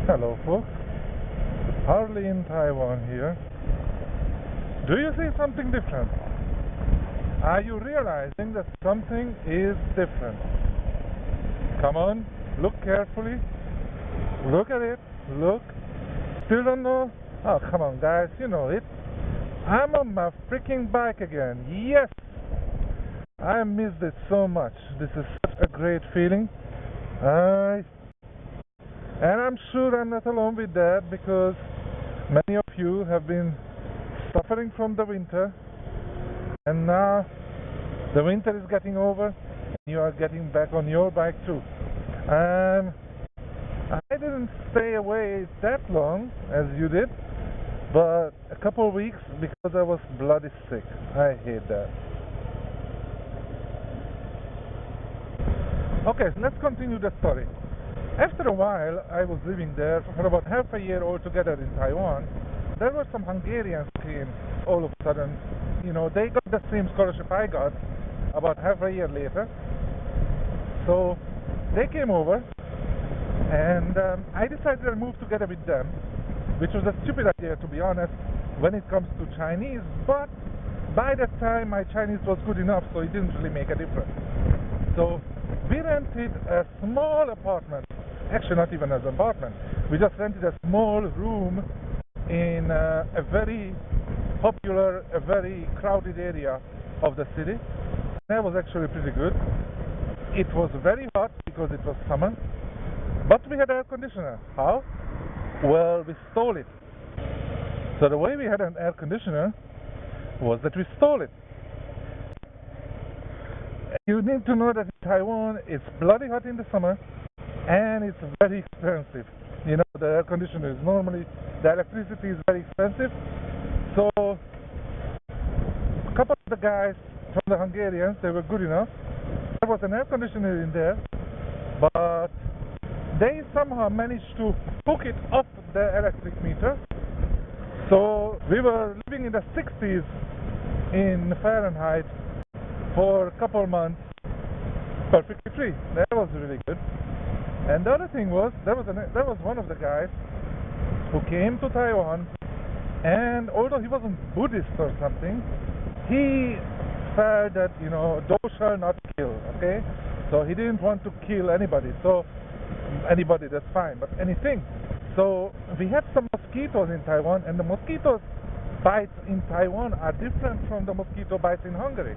Hello folks, Harley in Taiwan here. Do you see something different? Are you realizing that something is different? Come on, look carefully. Look at it, look. Still don't know? Oh, come on guys, you know it. I'm on my freaking bike again. Yes! I missed it so much. This is such a great feeling. And I'm sure I'm not alone with that, because many of you have been suffering from the winter, and now the winter is getting over and you are getting back on your bike too. I didn't stay away that long as you did, but a couple of weeks, because I was bloody sick. I hate that. Okay, so let's continue the story. After a while, I was living there for about half a year altogether in Taiwan. There were some Hungarians came all of a sudden. You know, they got the same scholarship I got about half a year later. So they came over, and I decided to move together with them, which was a stupid idea, to be honest, when it comes to Chinese. But by that time, my Chinese was good enough, so it didn't really make a difference. So we rented a small apartment. Actually, not even as an apartment. We just rented a small room in a very popular, a very crowded area of the city. That was actually pretty good. It was very hot because it was summer, but we had air conditioner. How? Well, we stole it. So the way we had an air conditioner was that we stole it. You need to know that in Taiwan it's bloody hot in the summer, and it's very expensive. You know, the air conditioner is normally, the electricity is very expensive. So a couple of the guys from the Hungarians, they were good enough. There was an air conditioner in there, but they somehow managed to hook it up the electric meter. So we were living in the 60s in Fahrenheit for a couple of months, perfectly free. That was really good. And the other thing was, there was one of the guys who came to Taiwan, and although he wasn't Buddhist or something, he felt that, you know, thou shalt not kill, okay? So he didn't want to kill anybody. So anybody, that's fine, but anything. So we had some mosquitoes in Taiwan, and the mosquitoes bites in Taiwan are different from the mosquito bites in Hungary.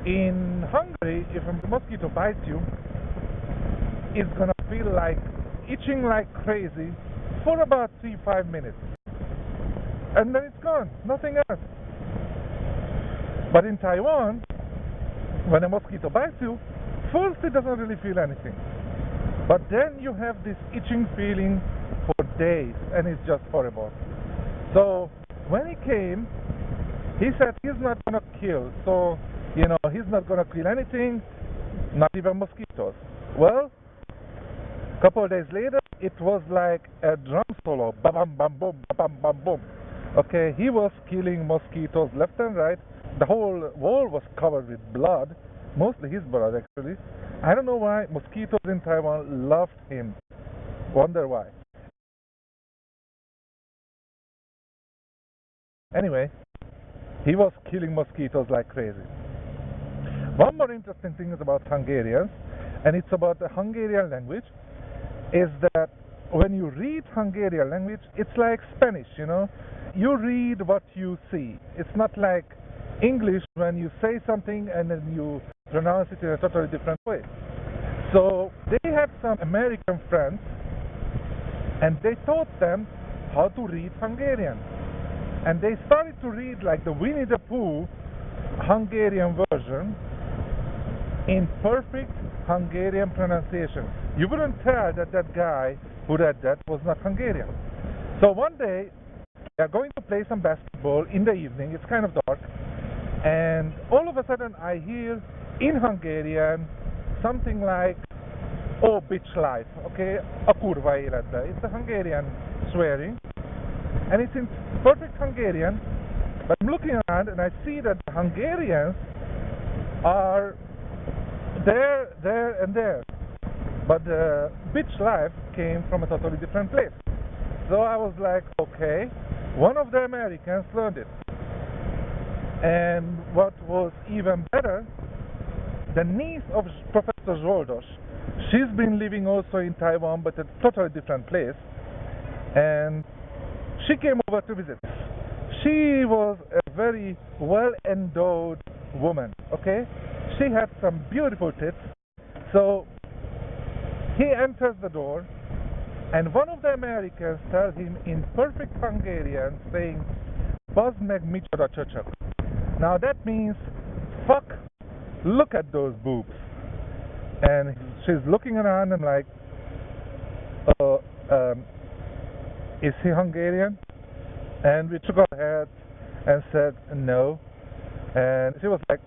In Hungary, if a mosquito bites you, it's gonna feel like itching like crazy for about 3-5 minutes, and then it's gone, nothing else. But in Taiwan, when a mosquito bites you, first it doesn't really feel anything, but then you have this itching feeling for days, and it's just horrible. So when he came, he said he's not gonna kill, so you know, he's not gonna kill anything, not even mosquitoes. Well, a couple of days later, it was like a drum solo, ba bam bam boom, ba bam bam boom. Okay, he was killing mosquitoes left and right. The whole wall was covered with blood, mostly his blood actually. I don't know why mosquitoes in Taiwan loved him. Wonder why. Anyway, he was killing mosquitoes like crazy. One more interesting thing is about Hungarians, and it's about the Hungarian language, is that when you read Hungarian language, it's like Spanish, you know. You read what you see. It's not like English when you say something and then you pronounce it in a totally different way. So they had some American friends, and they taught them how to read Hungarian. And they started to read like the Winnie the Pooh Hungarian version in perfect Hungarian pronunciation. You wouldn't tell that that guy who read that was not Hungarian. So one day, they are going to play some basketball in the evening, it's kind of dark, and all of a sudden I hear in Hungarian something like, oh bitch life, okay, a kurva életbe. It's a Hungarian swearing, and it's in perfect Hungarian, but I'm looking around and I see that the Hungarians are there, and there. But the beach life came from a totally different place. So I was like, okay, one of the Americans learned it. And what was even better, the niece of Professor Zsoldos, she's been living also in Taiwan, but at a totally different place. And she came over to visit. She was a very well-endowed woman, okay? She had some beautiful tits. So he enters the door, and one of the Americans tells him in perfect Hungarian, saying, "Bazd meg micsoda csöcsök." Now that means, fuck, look at those boobs. And she's looking around and like, is he Hungarian? And we took our heads and said no. And she was like,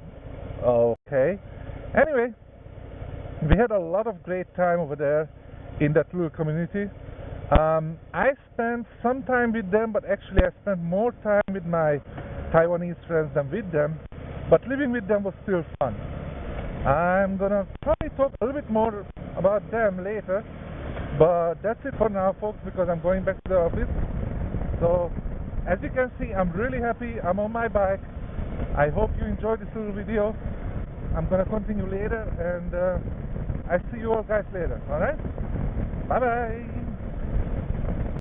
okay. Anyway, we had a lot of great time over there in that little community. I spent some time with them, but actually I spent more time with my Taiwanese friends than with them. But living with them was still fun. I'm gonna probably talk a little bit more about them later, but that's it for now, folks, because I'm going back to the office. So, as you can see, I'm really happy. I'm on my bike. I hope you enjoyed this little video. I'm gonna continue later, and I see you all guys later. Alright? Bye bye!